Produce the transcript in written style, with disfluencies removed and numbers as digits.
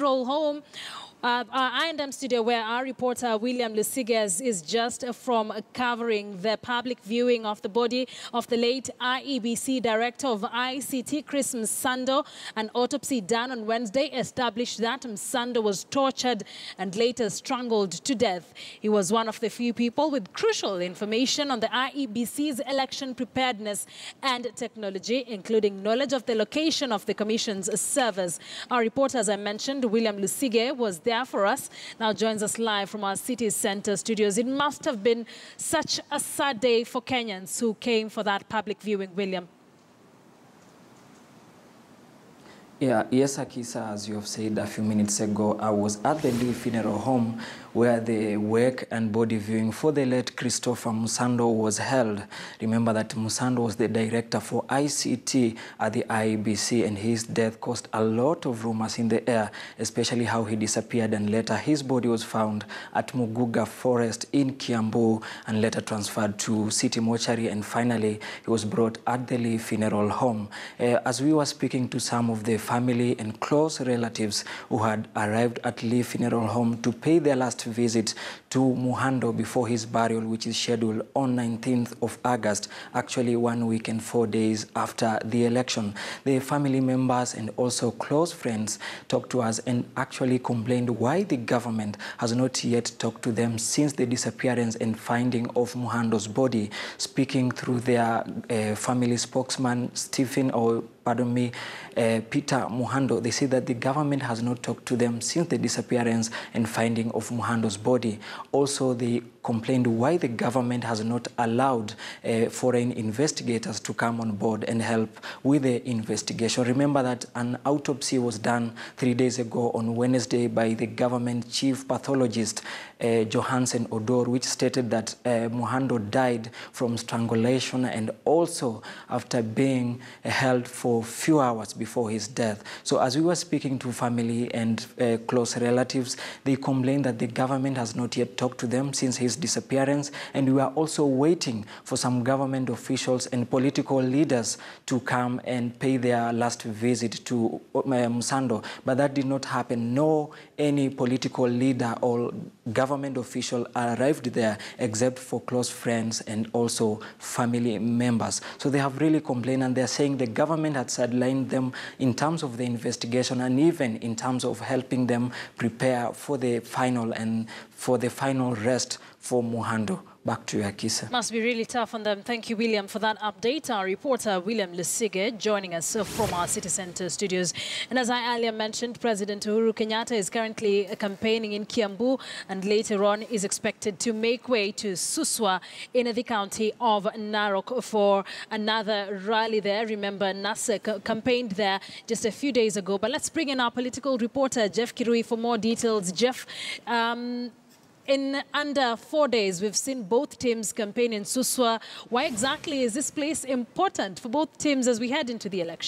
funeral home. Our I&M studio, where our reporter William Lusiges is just from covering the public viewing of the body of the late IEBC Director of ICT, Chris Msando. An autopsy done on Wednesday established that Msando was tortured and later strangled to death. He was one of the few people with crucial information on the IEBC's election preparedness and technology, including knowledge of the location of the Commission's servers. Our reporter, as I mentioned, William Lusige, was there for us. Now joins us live from our city center studios. It must have been such a sad day for Kenyans who came for that public viewing, William. Yeah, yes, Akisa, as you have said a few minutes ago, I was at the Lee Funeral Home where the wake and body viewing for the late Christopher Msando was held. Remember that Msando was the director for ICT at the IEBC, and his death caused a lot of rumors in the air, especially how he disappeared, and later his body was found at Muguga Forest in Kiambu and later transferred to City Mortuary, and finally he was brought at the Lee Funeral Home. As we were speaking to some of the family and close relatives who had arrived at Lee Funeral Home to pay their last visit to Muhando before his burial, which is scheduled on 19th of August, actually 1 week and 4 days after the election. The family members and also close friends talked to us and actually complained why the government has not yet talked to them since the disappearance and finding of Muhando's body. Speaking through their family spokesman, Peter Muhando, they say that the government has not talked to them since the disappearance and finding of Muhando's body. Also, they complained why the government has not allowed foreign investigators to come on board and help with the investigation. Remember that an autopsy was done 3 days ago on Wednesday by the government chief pathologist, Johansen Odor, which stated that Muhando died from strangulation and also after being held for a few hours before his death. So as we were speaking to family and close relatives, they complained that the government has not yet talked to them since his disappearance, and we are also waiting for some government officials and political leaders to come and pay their last visit to Msando, but that did not happen. No any political leader or government official arrived there except for close friends and also family members. So they have really complained, and they're saying the government had sidelined them in terms of the investigation and even in terms of helping them prepare for the final rest for Muhando. Back to you, Akisa. Must be really tough on them. Thank you, William, for that update. Our reporter, William Lusige, joining us from our city center studios. And as I earlier mentioned, President Uhuru Kenyatta is currently campaigning in Kiambu and later on is expected to make way to Suswa in the county of Narok for another rally there. Remember, Nasser campaigned there just a few days ago. But let's bring in our political reporter, Jeff Kirui, for more details. Jeff, in under 4 days, we've seen both teams campaign in Suswa. Why exactly is this place important for both teams as we head into the election?